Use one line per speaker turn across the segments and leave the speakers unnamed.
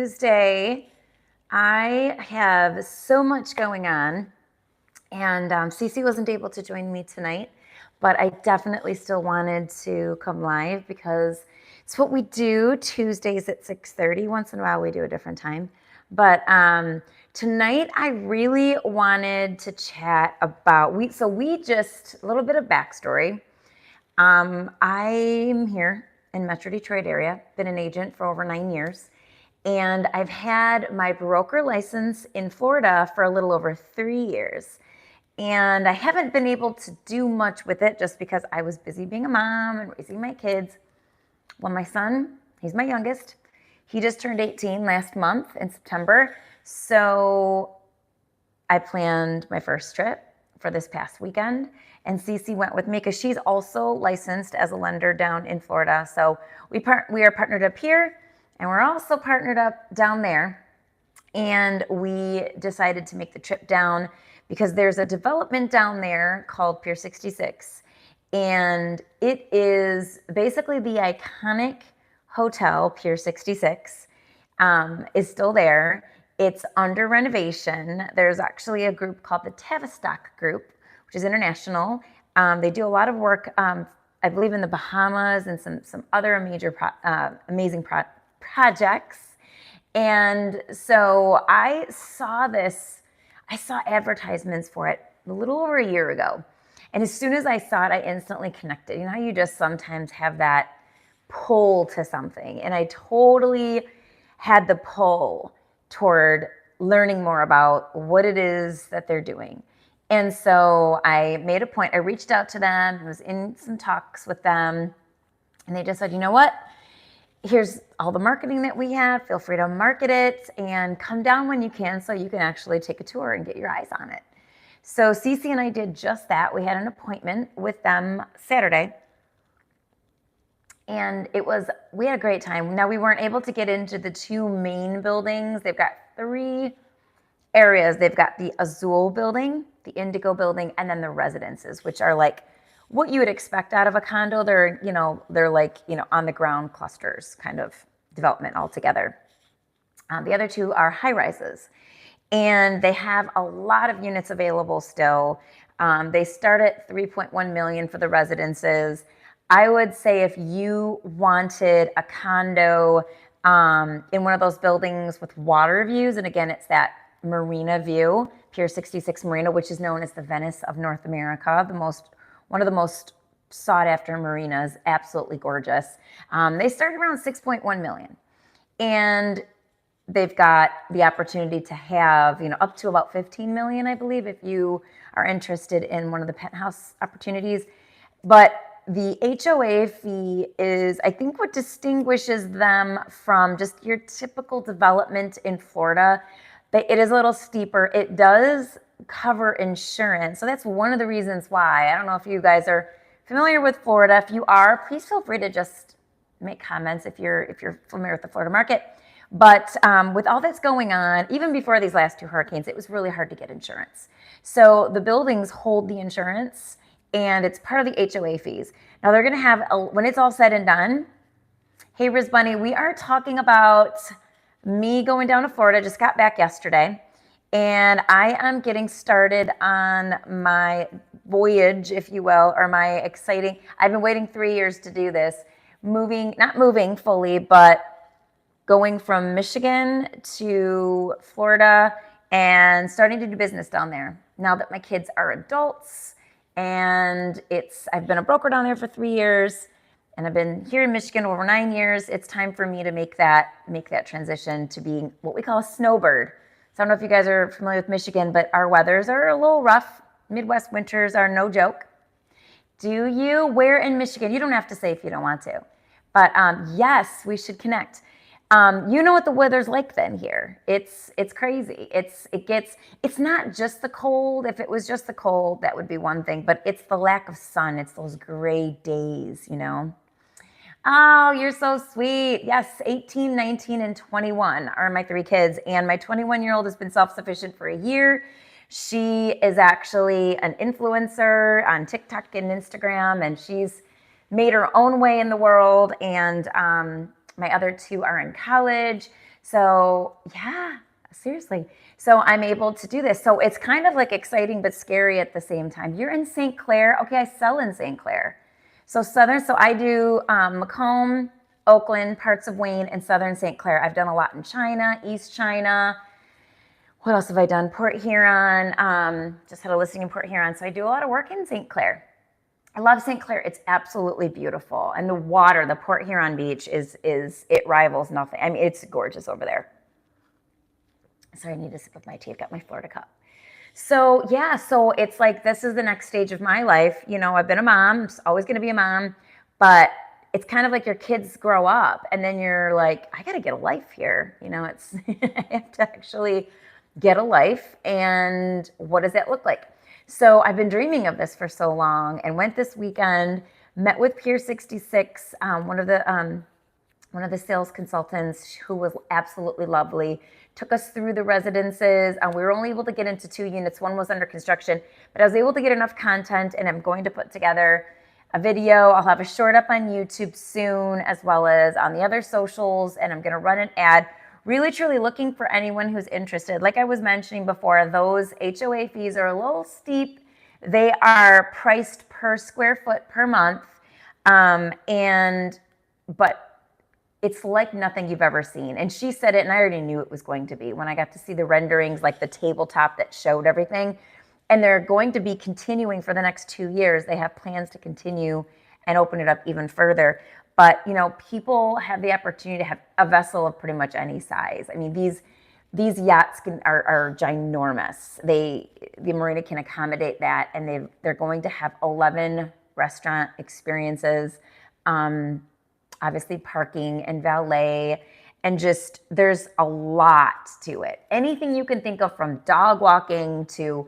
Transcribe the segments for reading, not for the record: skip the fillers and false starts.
Tuesday. I have so much going on, and Cece wasn't able to join me tonight, but I definitely still wanted to come live because it's what we do Tuesdays at 6:30. Once in a while, we do a different time. But tonight, I really wanted to chat about, we just, a little bit of backstory. I'm here in Metro Detroit area, been an agent for over 9 years. And I've had my broker license in Florida for a little over 3 years. And I haven't been able to do much with it just because I was busy being a mom and raising my kids. Well, my son, he's my youngest. He just turned 18 last month in September. So I planned my first trip for this past weekend. And Cece went with me because she's also licensed as a lender down in Florida. So we are partnered up here. And we're also partnered up down there. And we decided to make the trip down because there's a development down there called Pier 66. And it is basically the iconic hotel, Pier 66, is still there. It's under renovation. There's actually a group called the Tavistock Group, which is international. They do a lot of work, I believe, in the Bahamas and some other amazing projects. And so I saw advertisements for it a little over a year ago. And as soon as I saw it, I instantly connected. You know how you just sometimes have that pull to something? And I totally had the pull toward learning more about what it is that they're doing. And so I made a point. I reached out to them. I was in some talks with them. And they just said, you know what? Here's all the marketing that we have. Feel free to market it and come down when you can so you can actually take a tour and get your eyes on it. So Cece and I did just that. We had an appointment with them Saturday. And we had a great time. Now, we weren't able to get into the two main buildings. They've got 3 areas. They've got the Azul building, the Indigo building, and then the residences, which are like what you would expect out of a condo. They're like, on the ground clusters kind of development altogether. The other 2 are high rises, and they have a lot of units available still. They start at $3.1 million for the residences. I would say if you wanted a condo in one of those buildings with water views, and again, it's that marina view, Pier 66 Marina, which is known as the Venice of North America, one of the most sought after marinas, absolutely gorgeous. They start around $6.1 million. And they've got the opportunity to have, up to about $15 million, I believe, if you are interested in one of the penthouse opportunities. But the HOA fee is, I think, what distinguishes them from just your typical development in Florida. It is a little steeper. It does cover insurance. So that's one of the reasons why. I don't know if you guys are familiar with Florida. If you are, please feel free to just make comments if you're familiar with the Florida market. But with all that's going on, even before these last 2 hurricanes, it was really hard to get insurance. So the buildings hold the insurance, and it's part of the HOA fees. Now they're going to have, when it's all said and done, hey, Riz Bunny, we are talking about me going down to Florida. Just got back yesterday. And I am getting started on my voyage, if you will, or I've been waiting 3 years to do this, not moving fully, but going from Michigan to Florida and starting to do business down there. Now that my kids are adults, and I've been a broker down there for 3 years, and I've been here in Michigan over 9 years. It's time for me to make that transition to being what we call a snowbird. So I don't know if you guys are familiar with Michigan, but our weathers are a little rough. Midwest winters are no joke. Do you? Where in Michigan? You don't have to say if you don't want to. But yes, we should connect. You know what the weather's like then here. It's crazy. It's not just the cold. If it was just the cold, that would be one thing. But it's the lack of sun. It's those gray days, Oh, you're so sweet. Yes, 18, 19, and 21 are my 3 kids. And my 21-year-old has been self-sufficient for a year. She is actually an influencer on TikTok and Instagram, and she's made her own way in the world. And my other 2 are in college. So yeah, seriously. So I'm able to do this. So it's kind of like exciting but scary at the same time. You're in St. Clair. Okay, I sell in St. Clair. So so I do Macomb, Oakland, parts of Wayne, and southern St. Clair. I've done a lot in China, East China. What else have I done? Port Huron. Just had a listing in Port Huron. So I do a lot of work in St. Clair. I love St. Clair. It's absolutely beautiful. And the water, the Port Huron beach is it rivals nothing. I mean, it's gorgeous over there. Sorry, I need to sip of my tea. I've got my Florida cup. So yeah, so it's like this is the next stage of my life. You know, I've been a mom, I'm always going to be a mom, but it's kind of like your kids grow up and then you're like, I got to get a life here. You know, it's I have to actually get a life, and what does that look like? So I've been dreaming of this for so long, and went this weekend, met with Pier 66, one of the sales consultants who was absolutely lovely, took us through the residences. We were only able to get into 2 units. One was under construction, but I was able to get enough content, and I'm going to put together a video. I'll have a short up on YouTube soon, as well as on the other socials, and I'm going to run an ad. Really, truly looking for anyone who's interested. Like I was mentioning before, those HOA fees are a little steep. They are priced per square foot per month, but it's like nothing you've ever seen. And she said it, and I already knew it was going to be when I got to see the renderings, like the tabletop that showed everything. And they're going to be continuing for the next 2 years. They have plans to continue and open it up even further. But, you know, people have the opportunity to have a vessel of pretty much any size. I mean, these yachts are ginormous. The marina can accommodate that, and they're going to have 11 restaurant experiences, obviously parking and valet, and just there's a lot to it. Anything you can think of, from dog walking to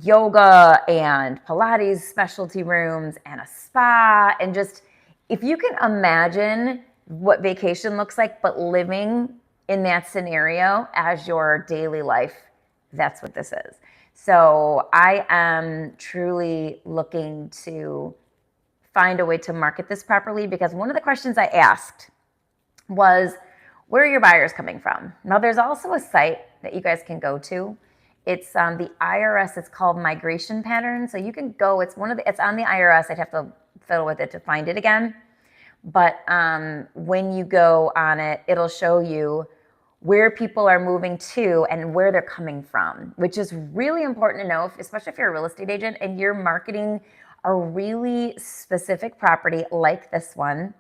yoga and Pilates specialty rooms and a spa, and just if you can imagine what vacation looks like, but living in that scenario as your daily life, that's what this is. So I am truly looking to find a way to market this properly, because one of the questions I asked was, where are your buyers coming from? Now, there's also a site that you guys can go to. It's the IRS. It's called Migration Pattern. So you can go. It's on the IRS. I'd have to fiddle with it to find it again. But when you go on it, it'll show you where people are moving to and where they're coming from, which is really important to know, especially if you're a real estate agent and you're marketing a really specific property like this one.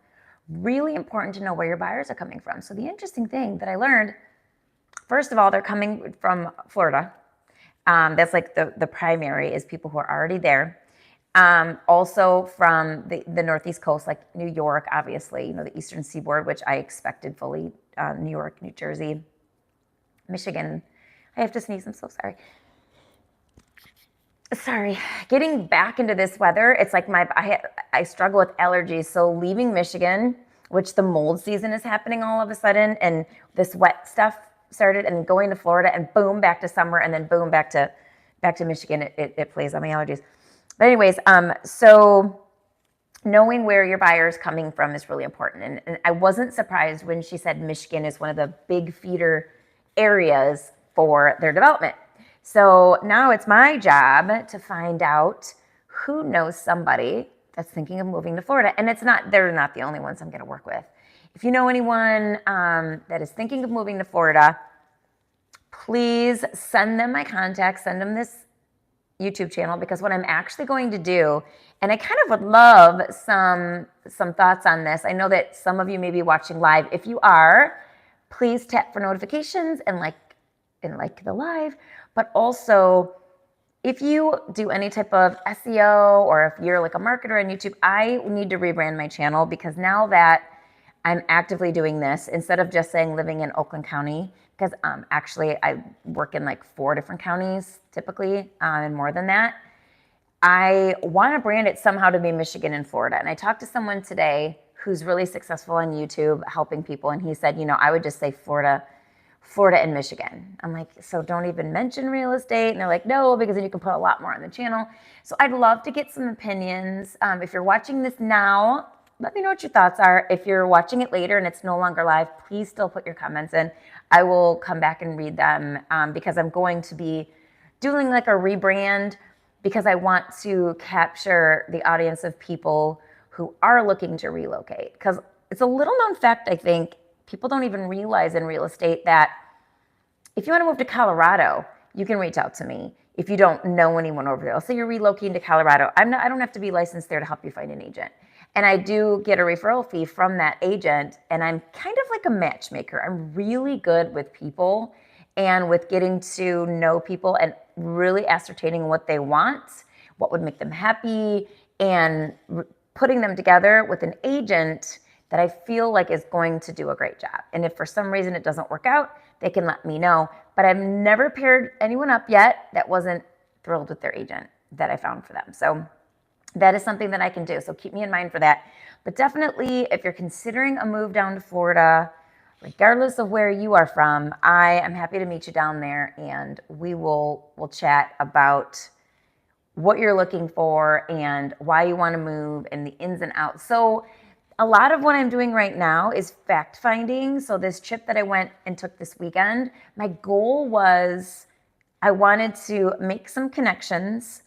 Really important to know where your buyers are coming from. So the interesting thing that I learned, first of all, they're coming from Florida. That's like the primary is people who are already there. Also from the Northeast coast, like New York, obviously, you know, the Eastern Seaboard, which I expected fully, New York, New Jersey, Michigan. I have to sneeze, I'm so sorry. Sorry, getting back into this weather, it's like I struggle with allergies. So leaving Michigan, which the mold season is happening all of a sudden, and this wet stuff started, and going to Florida, and boom, back to summer, and then boom, back to Michigan, it plays on my allergies. But anyways, so knowing where your buyer is coming from is really important. And I wasn't surprised when she said Michigan is one of the big feeder areas for their development. So now it's my job to find out who knows somebody that's thinking of moving to Florida. And they're not the only ones I'm going to work with. If you know anyone that is thinking of moving to Florida, please send them my contact, send them this YouTube channel, because what I'm actually going to do, and I kind of would love some thoughts on this. I know that some of you may be watching live. If you are, please tap for notifications and like the live. But also, if you do any type of SEO, or if you're like a marketer on YouTube, I need to rebrand my channel, because now that I'm actively doing this, instead of just saying living in Oakland County, because actually I work in like 4 different counties typically, and more than that, I want to brand it somehow to be Michigan and Florida. And I talked to someone today who's really successful on YouTube helping people, and he said, you know, I would just say Florida and Michigan. I'm like, so don't even mention real estate? And they're like, no, because then you can put a lot more on the channel. So I'd love to get some opinions. If you're watching this now, let me know what your thoughts are. If you're watching it later and it's no longer live, please still put your comments in. I will come back and read them because I'm going to be doing like a rebrand because I want to capture the audience of people who are looking to relocate. Because it's a little known fact, I think, people don't even realize in real estate that if you want to move to Colorado, you can reach out to me. If you don't know anyone over there, let's say you're relocating to Colorado, I don't have to be licensed there to help you find an agent. And I do get a referral fee from that agent, and I'm kind of like a matchmaker. I'm really good with people and with getting to know people and really ascertaining what they want, what would make them happy, and putting them together with an agent that I feel like is going to do a great job. And if for some reason it doesn't work out, they can let me know. But I've never paired anyone up yet that wasn't thrilled with their agent that I found for them. So that is something that I can do. So keep me in mind for that. But definitely, if you're considering a move down to Florida, regardless of where you are from, I am happy to meet you down there, and we'll chat about what you're looking for and why you want to move and the ins and outs. So a lot of what I'm doing right now is fact finding. So this trip that I went and took this weekend, my goal was I wanted to make some connections,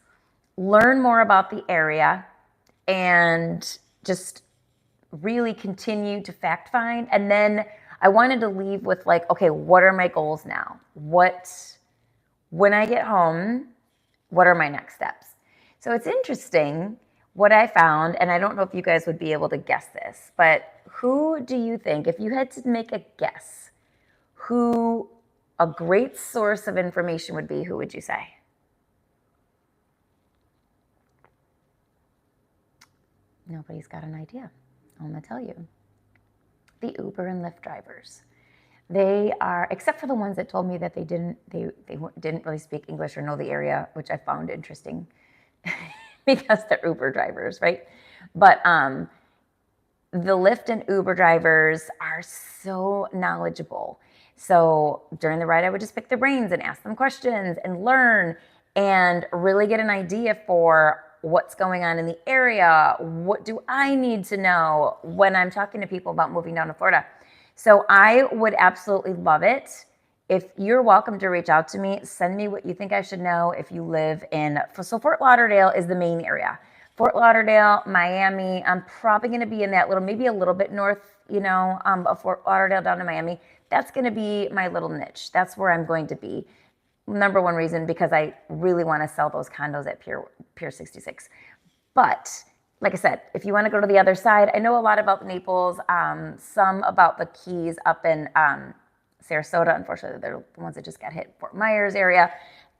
learn more about the area, and just really continue to fact find. And then I wanted to leave with like, okay, what are my goals now? When I get home, what are my next steps? So it's interesting what I found, and I don't know if you guys would be able to guess this, but who do you think, if you had to make a guess, who a great source of information would be, who would you say? Nobody's got an idea. I'm going to tell you. The Uber and Lyft drivers. They are, except for the ones that told me that they didn't really speak English or know the area, which I found interesting because they're Uber drivers, right? But the Lyft and Uber drivers are so knowledgeable. So during the ride, I would just pick their brains and ask them questions and learn and really get an idea for what's going on in the area. What do I need to know when I'm talking to people about moving down to Florida? So I would absolutely love it. If you're welcome to reach out to me, send me what you think I should know if you live in, so Fort Lauderdale is the main area. Fort Lauderdale, Miami, I'm probably going to be in that little, maybe a little bit north, of Fort Lauderdale down to Miami. That's going to be my little niche. That's where I'm going to be. Number one reason, because I really want to sell those condos at Pier 66. But like I said, if you want to go to the other side, I know a lot about Naples, some about the Keys up in Sarasota. Unfortunately, they're the ones that just got hit, Fort Myers area.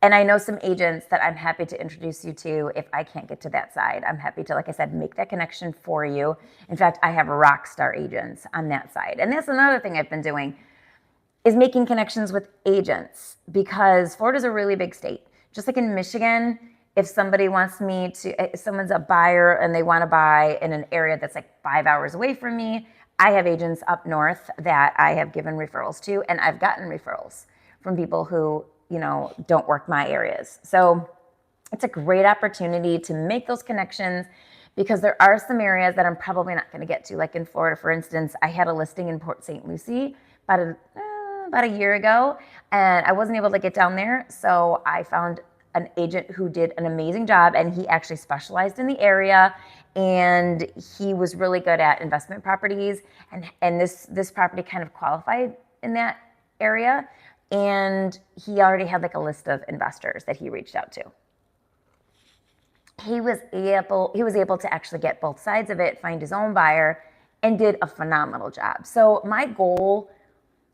And I know some agents that I'm happy to introduce you to if I can't get to that side. I'm happy to, like I said, make that connection for you. In fact, I have rock star agents on that side. And that's another thing I've been doing, is making connections with agents, because Florida's a really big state. Just like in Michigan, if somebody wants me to, if someone's a buyer and they want to buy in an area that's like 5 hours away from me, I have agents up north that I have given referrals to, and I've gotten referrals from people who, don't work my areas. So it's a great opportunity to make those connections, because there are some areas that I'm probably not going to get to. Like in Florida, for instance, I had a listing in Port St. Lucie about a year ago, and I wasn't able to get down there. So I found an agent who did an amazing job, and he actually specialized in the area, and he was really good at investment properties, and this property kind of qualified in that area, and he already had like a list of investors that he reached out to. He was able to actually get both sides of it, find his own buyer, and did a phenomenal job. So my goal,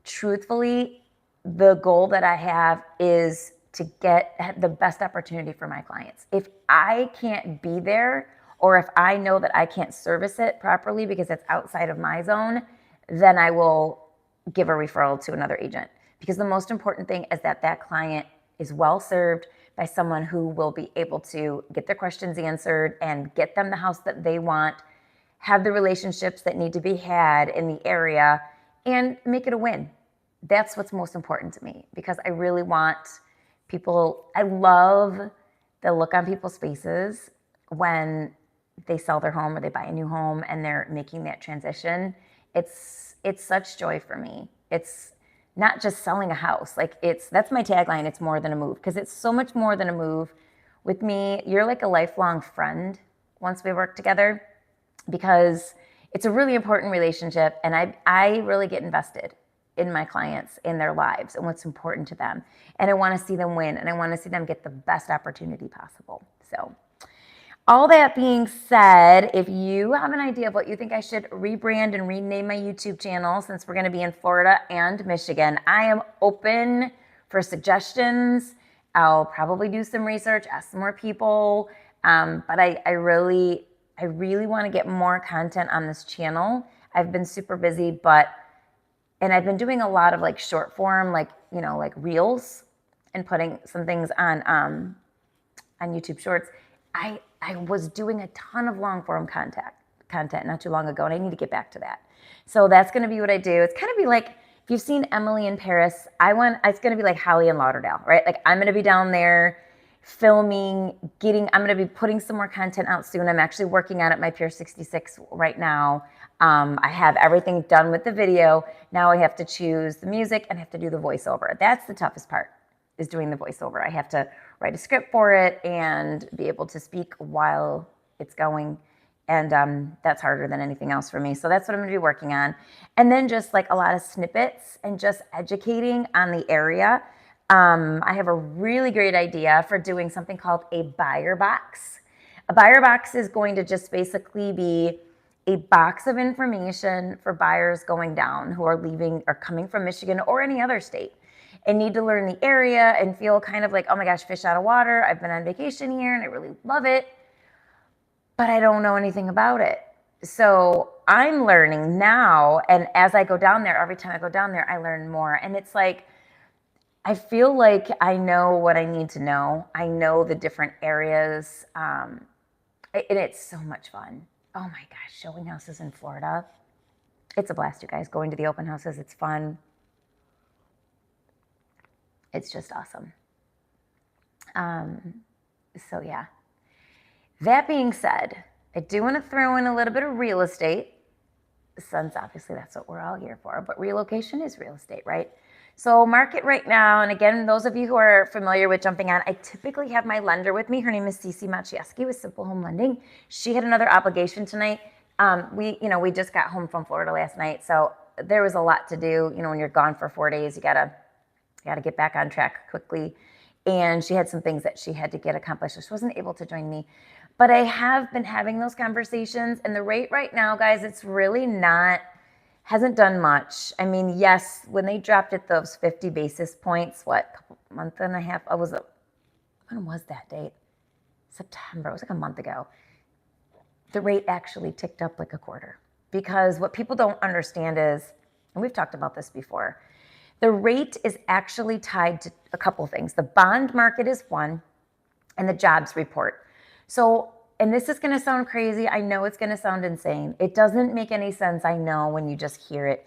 truthfully, the goal that I have is to get the best opportunity for my clients. If I can't be there, or if I know that I can't service it properly because it's outside of my zone, then I will give a referral to another agent. Because the most important thing is that that client is well served by someone who will be able to get their questions answered and get them the house that they want, have the relationships that need to be had in the area, and make it a win. That's what's most important to me, because I really want people, I love the look on people's faces when they sell their home or they buy a new home and they're making that transition. It's such joy for me. It's not just selling a house. Like that's my tagline. It's more than a move, because it's so much more than a move. With me, you're like a lifelong friend once we work together, because it's a really important relationship, and I really get invested in my clients, in their lives, and what's important to them. And I want to see them win, and I want to see them get the best opportunity possible. So all that being said, if you have an idea of what you think I should rebrand and rename my YouTube channel, since we're going to be in Florida and Michigan, I am open for suggestions. I'll probably do some research, ask some more people, but I really want to get more content on this channel. I've been super busy, and I've been doing a lot of like short form, like, like reels, and putting some things on YouTube Shorts. I was doing a ton of long form content not too long ago, and I need to get back to that. So that's going to be what I do. It's kind of be like, if you've seen Emily in Paris, it's going to be like Holly in Lauderdale, right? Like I'm going to be down there filming, I'm going to be putting some more content out soon. I'm actually working on it, my Pier 66 right now. I have everything done with the video. Now I have to choose the music and I have to do the voiceover. That's the toughest part, is doing the voiceover. I have to write a script for it and be able to speak while it's going. And that's harder than anything else for me. So that's what I'm going to be working on. And then just like a lot of snippets and just educating on the area. I have a really great idea for doing something called a buyer box. A buyer box is going to just basically be a box of information for buyers going down who are leaving or coming from Michigan or any other state, and need to learn the area and feel kind of like, oh my gosh, fish out of water. I've been on vacation here and I really love it, but I don't know anything about it. So I'm learning now. And as I go down there, every time I go down there, I learn more. And it's like, I feel like I know what I need to know. I know the different areas. And it's so much fun. Oh my gosh, showing houses in Florida. It's a blast, you guys. Going to the open houses, it's fun. It's just awesome. So yeah. That being said, I do want to throw in a little bit of real estate, since obviously that's what we're all here for, but relocation is real estate, right? So market right now, and again, those of you who are familiar with jumping on, I typically have my lender with me. Her name is Cece Maciejewski with Simple Home Lending. She had another obligation tonight. We just got home from Florida last night, so there was a lot to do. When you're gone for 4 days, you gotta get back on track quickly. And she had some things that she had to get accomplished, so she wasn't able to join me. But I have been having those conversations, and the rate right now, guys, it's really hasn't done much. I mean, yes, when they dropped it those 50 basis points, month and a half? When was that date? September. It was like a month ago. The rate actually ticked up like a quarter, because what people don't understand is, and we've talked about this before, the rate is actually tied to a couple things. The bond market is one, and the jobs report. So, and this is going to sound crazy. I know it's going to sound insane. It doesn't make any sense, I know, when you just hear it.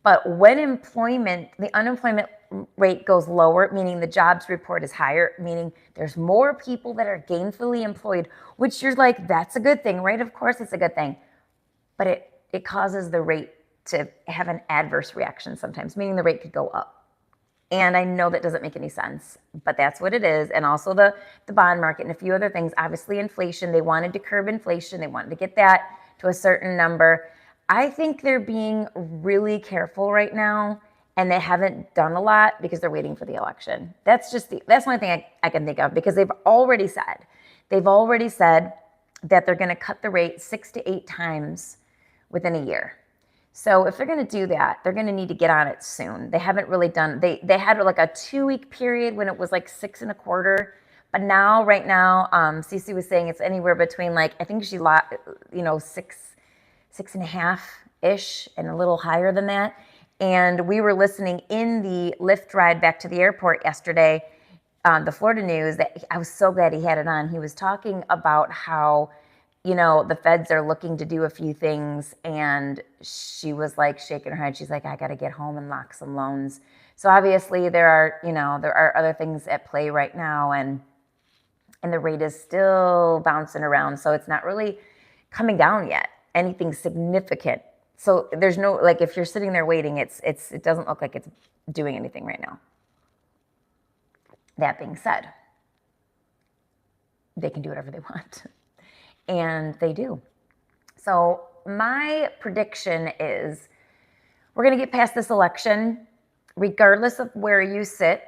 But when the unemployment rate goes lower, meaning the jobs report is higher, meaning there's more people that are gainfully employed, which you're like, that's a good thing, right? Of course it's a good thing. But it causes the rate to have an adverse reaction sometimes, meaning the rate could go up. And I know that doesn't make any sense, but that's what it is. And also the bond market and a few other things. Obviously, inflation. They wanted to curb inflation. They wanted to get that to a certain number. I think they're being really careful right now, and they haven't done a lot because they're waiting for the election. That's one thing I can think of, because they've already said that they're going to cut the rate 6 to 8 times within a year. So if they're going to do that, they're going to need to get on it soon. They haven't really done, they had like a 2-week period when it was like 6 1/4. But now, right now, Cece was saying it's anywhere between like, I think she, 6.5-ish and a little higher than that. And we were listening in the Lyft ride back to the airport yesterday, the Florida news, that I was so glad he had it on. He was talking about how, the feds are looking to do a few things, and she was like shaking her head. She's like, I got to get home and lock some loans. So obviously there are other things at play right now, and the rate is still bouncing around. So it's not really coming down yet, anything significant. So there's no, like, if you're sitting there waiting, it doesn't look like it's doing anything right now. That being said, they can do whatever they want. And they do. So my prediction is we're going to get past this election. Regardless of where you sit,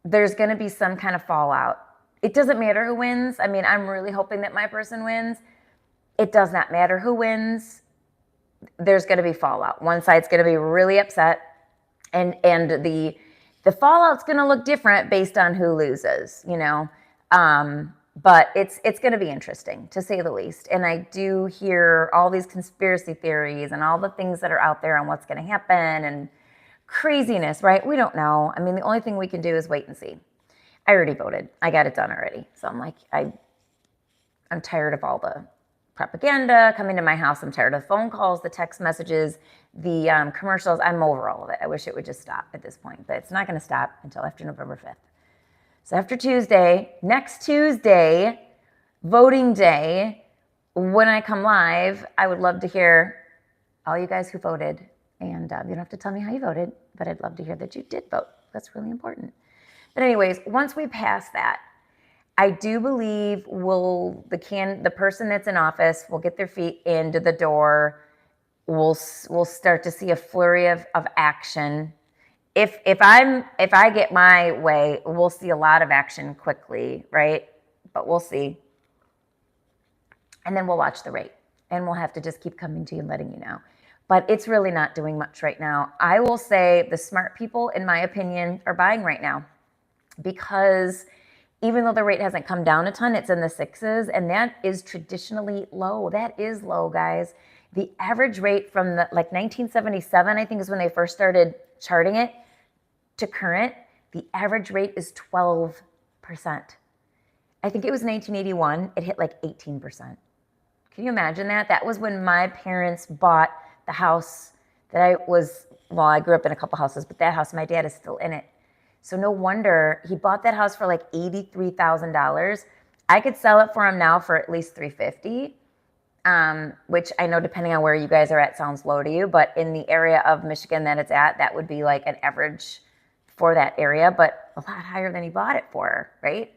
there's going to be some kind of fallout. It doesn't matter who wins. I mean, I'm really hoping that my person wins. It does not matter who wins. There's going to be fallout. One side's going to be really upset, and the fallout's going to look different based on who loses, you know. But it's going to be interesting, to say the least. And I do hear all these conspiracy theories and all the things that are out there on what's going to happen and craziness, right? We don't know. I mean, the only thing we can do is wait and see. I already voted. I got it done already. So I'm like, I'm tired of all the propaganda coming to my house. I'm tired of the phone calls, the text messages, the commercials. I'm over all of it. I wish it would just stop at this point, but it's not going to stop until after November 5th. So after Tuesday, next Tuesday, voting day, when I come live, I would love to hear all you guys who voted. And you don't have to tell me how you voted, but I'd love to hear that you did vote. That's really important. But anyways, once we pass that, I do believe the person that's in office will get their feet into the door. We'll start to see a flurry of action. If I get my way, we'll see a lot of action quickly, right? But we'll see. And then we'll watch the rate, and we'll have to just keep coming to you and letting you know. But it's really not doing much right now. I will say the smart people, in my opinion, are buying right now, because even though the rate hasn't come down a ton, it's in the 6s, and that is traditionally low. That is low, guys. The average rate from 1977, I think, is when they first started charting it, to current, the average rate is 12%. I think it was 1981, it hit like 18%. Can you imagine that? That was when my parents bought the house that I grew up in a couple houses, but that house, my dad is still in it. So no wonder he bought that house for like $83,000. I could sell it for him now for at least $350,000. Which I know, depending on where you guys are at, sounds low to you, but in the area of Michigan that it's at, that would be like an average for that area, but a lot higher than he bought it for, right?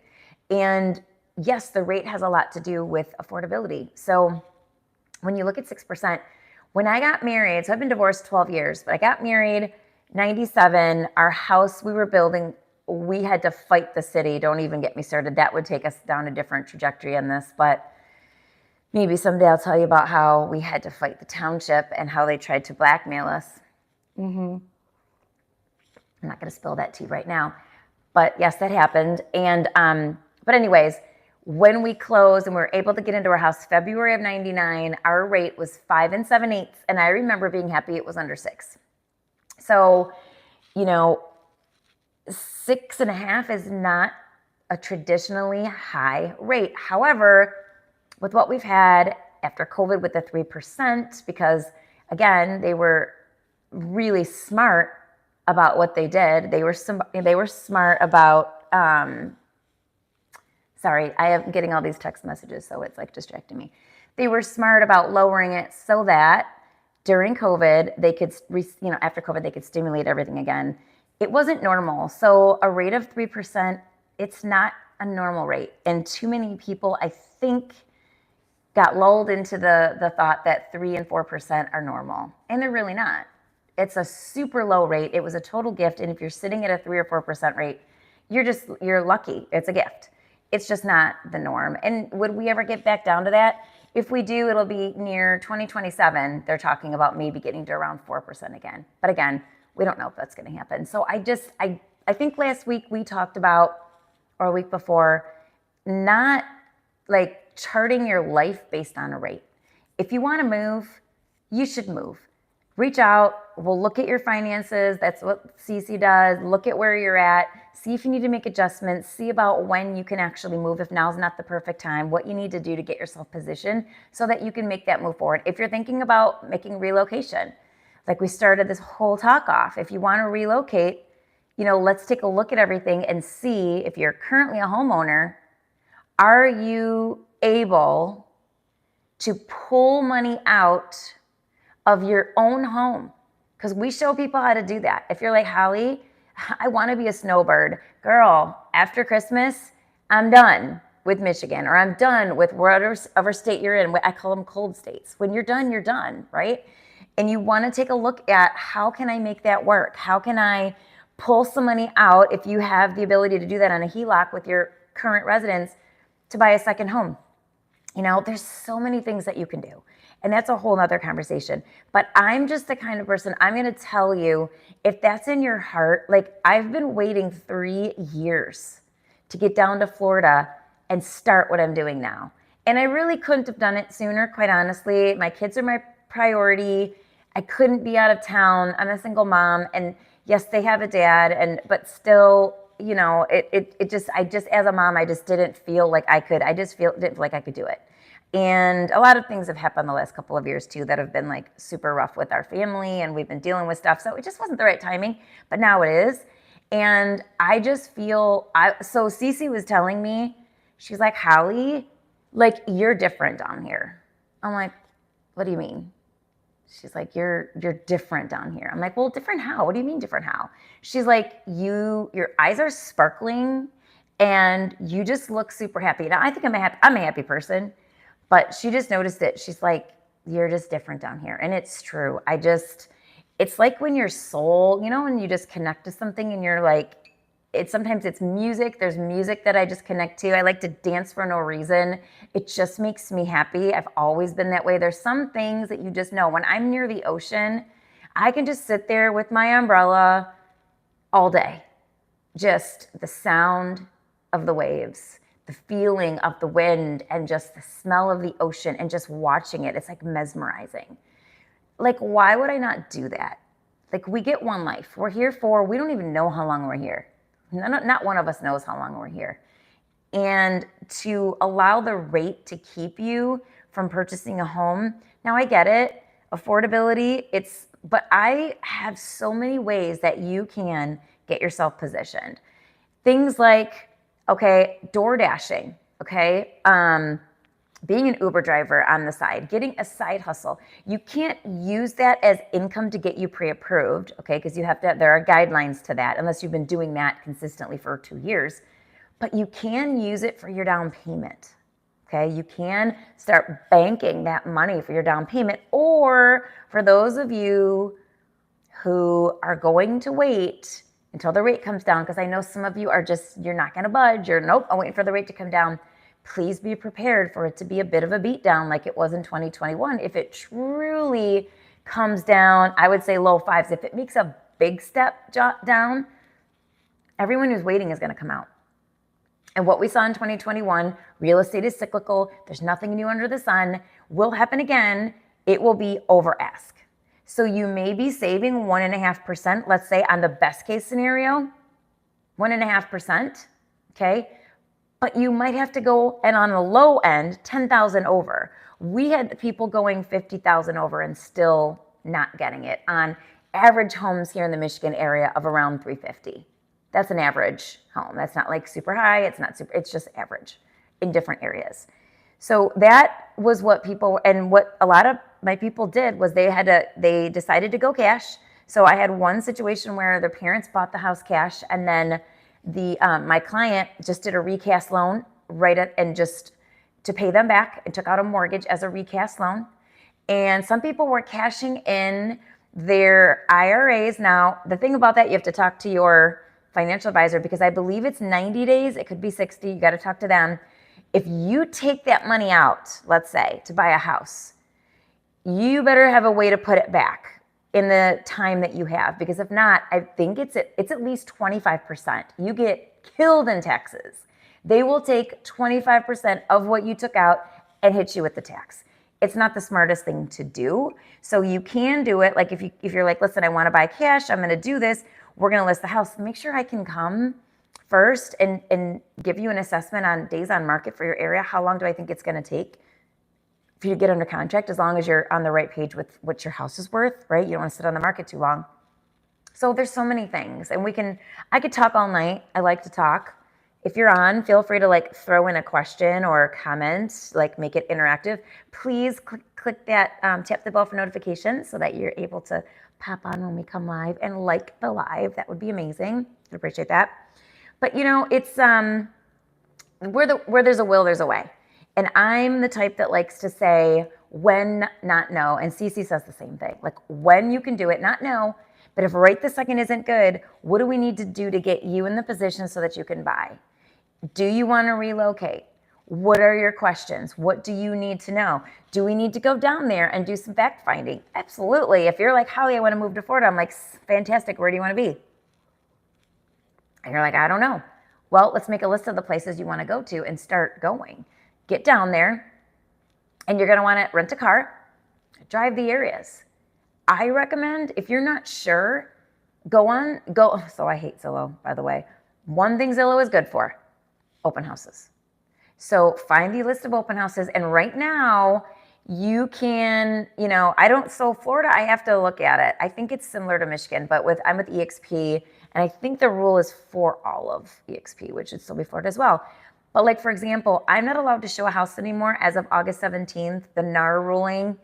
And yes, the rate has a lot to do with affordability. So when you look at 6%, when I got married, so I've been divorced 12 years, but I got married 97, our house we were building, we had to fight the city. Don't even get me started. That would take us down a different trajectory in this, but maybe someday I'll tell you about how we had to fight the township and how they tried to blackmail us. I'm not going to spill that tea right now, but yes, that happened. And but anyways, when we closed and we were able to get into our house February of 99, our rate was 5 7/8, and I remember being happy it was under 6. So, you know, 6.5 is not a traditionally high rate. However, with what we've had after COVID with the 3%, because again, they were really smart about what they did. They were smart about, sorry, I am getting all these text messages, so it's like distracting me. They were smart about lowering it so that during COVID, they could, after COVID, they could stimulate everything again. It wasn't normal. So a rate of 3%, it's not a normal rate. And too many people, I think, got lulled into the thought that 3 and 4% are normal. And they're really not. It's a super low rate. It was a total gift. And if you're sitting at a 3 or 4% rate, you're lucky. It's a gift. It's just not the norm. And would we ever get back down to that? If we do, it'll be near 2027. They're talking about maybe getting to around 4% again. But again, we don't know if that's going to happen. So I think last week we talked about, or a week before, not like charting your life based on a rate. If you want to move, you should move. Reach out. We'll look at your finances. That's what Cece does. Look at where you're at. See if you need to make adjustments. See about when you can actually move. If now's not the perfect time, what you need to do to get yourself positioned so that you can make that move forward. If you're thinking about making relocation, like we started this whole talk off, if you want to relocate, let's take a look at everything and see if you're currently a homeowner, are you able to pull money out of your own home. Because we show people how to do that. If you're like, Holly, I want to be a snowbird. Girl, after Christmas, I'm done with Michigan, or I'm done with whatever state you're in. I call them cold states. When you're done, right? And you want to take a look at, how can I make that work? How can I pull some money out, if you have the ability to do that on a HELOC with your current residence, to buy a second home? You know, there's so many things that you can do. And that's a whole nother conversation. But I'm just the kind of person, I'm going to tell you, if that's in your heart, like, I've been waiting 3 years to get down to Florida and start what I'm doing now. And I really couldn't have done it sooner, quite honestly. My kids are my priority. I couldn't be out of town. I'm a single mom. And yes, they have a dad, but still, you know, it just, as a mom, I just didn't feel like I could. Didn't feel like I could do it. And a lot of things have happened the last couple of years too that have been like super rough with our family, and we've been dealing with stuff. So it just wasn't the right timing, but now it is. And I just feel, so Cece was telling me, she's like, Holly, like, you're different down here. I'm like, what do you mean? She's like, you're different down here. I'm like, well, different how? What do you mean different how? She's like, your eyes are sparkling and you just look super happy. Now, I think I'm a happy person, but she just noticed it. She's like, you're just different down here. And it's true. It's like when your soul, you know, when you just connect to something and you're like, sometimes it's music. There's music that I just connect to. I like to dance for no reason. It just makes me happy. I've always been that way. There's some things that you just know. When I'm near the ocean, I can just sit there with my umbrella all day. Just the sound of the waves, the feeling of the wind, and just the smell of the ocean, and just watching it. It's like mesmerizing. Like, why would I not do that? Like, we get one life. We're here we don't even know how long we're here. Not one of us knows how long we're here. And to allow the rate to keep you from purchasing a home. Now, I get it. Affordability, but I have so many ways that you can get yourself positioned. Things like, okay, door dashing, okay? Being an Uber driver on the side, getting a side hustle. You can't use that as income to get you pre-approved, okay? Because there are guidelines to that, unless you've been doing that consistently for 2 years. But you can use it for your down payment, okay? You can start banking that money for your down payment. Or for those of you who are going to wait until the rate comes down, because I know some of you are you're not going to budge. Nope, I'm waiting for the rate to come down. Please be prepared for it to be a bit of a beatdown like it was in 2021. If it truly comes down, I would say low fives. If it makes a big step down, everyone who's waiting is going to come out. And what we saw in 2021, real estate is cyclical. There's nothing new under the sun. Will happen again. It will be over ask. So you may be saving 1.5%, let's say on the best case scenario, 1.5%, okay? But you might have to go, and on the low end, 10,000 over. We had people going 50,000 over and still not getting it on average homes here in the Michigan area of around 350. That's an average home. That's not like super high. It's just average in different areas. So that was what a lot of my people did was they decided to go cash. So I had one situation where their parents bought the house cash, and then my client just did a recast loan and just to pay them back, and took out a mortgage as a recast loan. And some people were cashing in their IRAs. Now, the thing about that, you have to talk to your financial advisor, because I believe it's 90 days. It could be 60. You got to talk to them. If you take that money out, let's say, to buy a house, you better have a way to put it back in the time that you have, because if not, I think it's at least 25%. You get killed in taxes. They will take 25% of what you took out and hit you with the tax. It's not the smartest thing to do. So you can do it. Like if you're like, listen, I want to buy cash, I'm going to do this. We're going to list the house. Make sure I can come first and give you an assessment on days on market for your area. How long do I think it's going to take for you to get under contract, as long as you're on the right page with what your house is worth, right? You don't want to sit on the market too long. So there's so many things, and I could talk all night. I like to talk, If you're on, feel free to like throw in a question or a comment, like make it interactive. Please click that, tap the bell for notifications so that you're able to pop on when we come live and like the live. That would be amazing. I'd appreciate that. But you know, it's where there's a will, there's a way. And I'm the type that likes to say when, not no. And Cece says the same thing. Like when you can do it, not no. But if right this second isn't good, what do we need to do to get you in the position so that you can buy? Do you want to relocate? What are your questions? What do you need to know? Do we need to go down there and do some fact finding? Absolutely. If you're like, Holly, I want to move to Florida, I'm like, fantastic. Where do you want to be? And you're like, I don't know. Well, let's make a list of the places you want to go to and start going. Get down there, and you're going to want to rent a car, drive the areas. I recommend, if you're not sure, go. So I hate Zillow, by the way. One thing Zillow is good for, open houses. So find the list of open houses. And right now you can, so Florida, I have to look at it. I think it's similar to Michigan, but I'm with EXP, and I think the rule is for all of EXP, which should still be Florida as well. But like, for example, I'm not allowed to show a house anymore as of August 17th, the NAR ruling,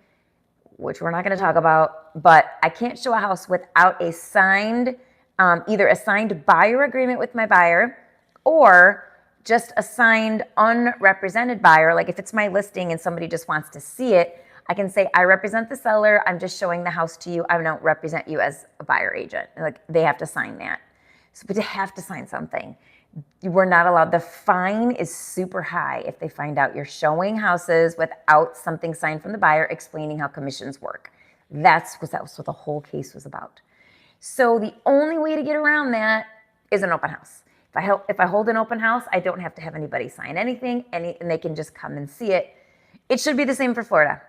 which we're not going to talk about, but I can't show a house without a signed, either a signed buyer agreement with my buyer or just a signed unrepresented buyer. Like if it's my listing and somebody just wants to see it, I can say, I represent the seller. I'm just showing the house to you. I don't represent you as a buyer agent. Like they have to sign that. So, but they have to sign something. We're not allowed. The fine is super high if they find out you're showing houses without something signed from the buyer explaining how commissions work. That was what the whole case was about. So the only way to get around that is an open house. If I hold an open house, I don't have to have anybody sign anything, and they can just come and see it. It should be the same for Florida.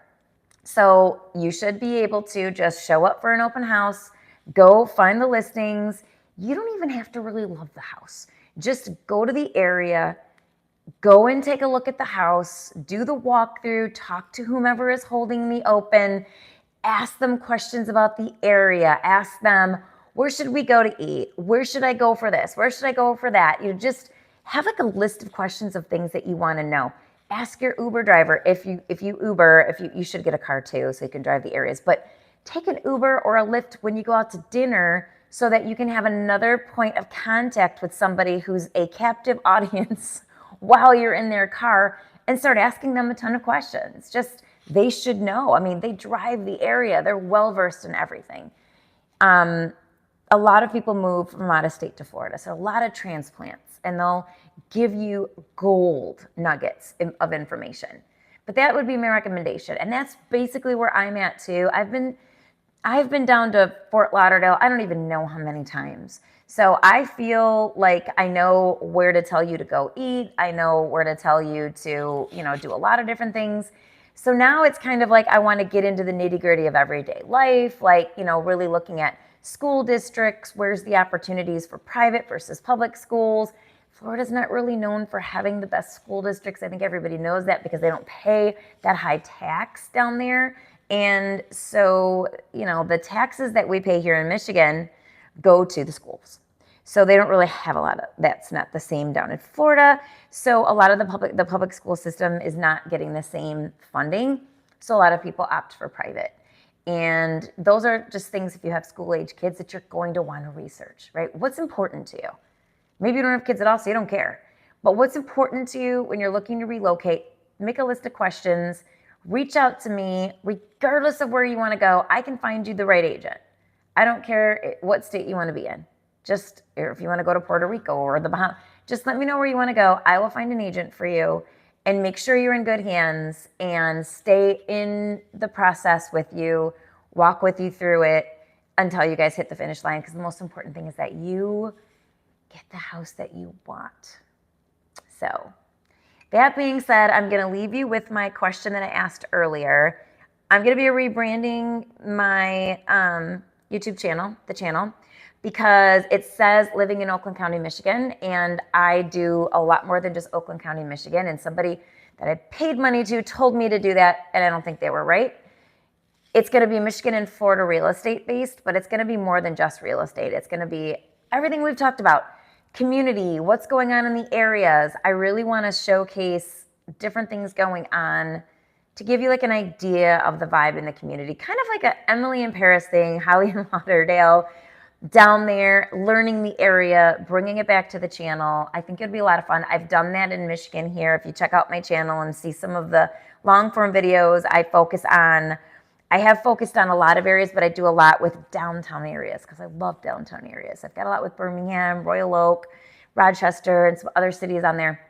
So you should be able to just show up for an open house, go find the listings. You don't even have to really love the house. Just go to the area, go and take a look at the house, do the walkthrough, talk to whomever is holding the open, ask them questions about the area, ask them, where should we go to eat? Where should I go for this? Where should I go for that? You just have like a list of questions of things that you want to know. Ask your Uber driver if you Uber, you should get a car too so you can drive the areas, but take an Uber or a Lyft when you go out to dinner so that you can have another point of contact with somebody who's a captive audience while you're in their car and start asking them a ton of questions. Just, they should know. I mean, they drive the area. They're well-versed in everything. A lot of people move from out of state to Florida, so a lot of transplants, and they'll give you gold nuggets of information. But that would be my recommendation, and that's basically where I'm at too. I've been down to Fort Lauderdale, I don't even know how many times. So I feel like I know where to tell you to go eat. I know where to tell you to, do a lot of different things. So now it's kind of like I want to get into the nitty-gritty of everyday life, like, really looking at school districts, where's the opportunities for private versus public schools. Florida's not really known for having the best school districts. I think everybody knows that because they don't pay that high tax down there. And so, the taxes that we pay here in Michigan go to the schools. So they don't really have a lot of, that's not the same down in Florida. So a lot of the public school system is not getting the same funding. So a lot of people opt for private. And those are just things, if you have school age kids, that you're going to want to research, right? What's important to you? Maybe you don't have kids at all, so you don't care. But what's important to you when you're looking to relocate, make a list of questions, reach out to me, regardless of where you want to go. I can find you the right agent. I don't care what state you want to be in. Just if you want to go to Puerto Rico or the Bahamas, just let me know where you want to go. I will find an agent for you and make sure you're in good hands and stay in the process with you, walk with you through it until you guys hit the finish line. Because the most important thing is that you get the house that you want. So that being said, I'm going to leave you with my question that I asked earlier. I'm going to be rebranding my YouTube channel, because it says living in Oakland County, Michigan, and I do a lot more than just Oakland County, Michigan, and somebody that I paid money to told me to do that, and I don't think they were right. It's going to be Michigan and Florida real estate based, but it's going to be more than just real estate. It's going to be everything we've talked about: community, what's going on in the areas. I really want to showcase different things going on to give you like an idea of the vibe in the community, kind of like a Emily in Paris thing, Holly in Lauderdale, down there, learning the area, bringing it back to the channel. I think it'd be a lot of fun. I've done that in Michigan here. If you check out my channel and see some of the long form videos, I have focused on a lot of areas, but I do a lot with downtown areas because I love downtown areas. I've got a lot with Birmingham, Royal Oak, Rochester, and some other cities on there.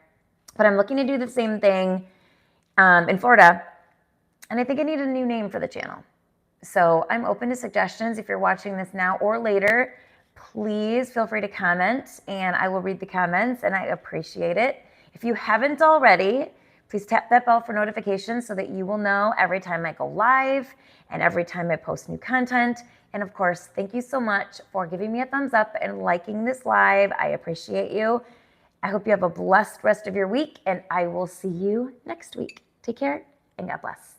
But I'm looking to do the same thing in Florida, and I think I need a new name for the channel. So I'm open to suggestions. If you're watching this now or later, please feel free to comment, and I will read the comments, and I appreciate it. If you haven't already, please tap that bell for notifications so that you will know every time I go live and every time I post new content. And of course, thank you so much for giving me a thumbs up and liking this live. I appreciate you. I hope you have a blessed rest of your week, and I will see you next week. Take care and God bless.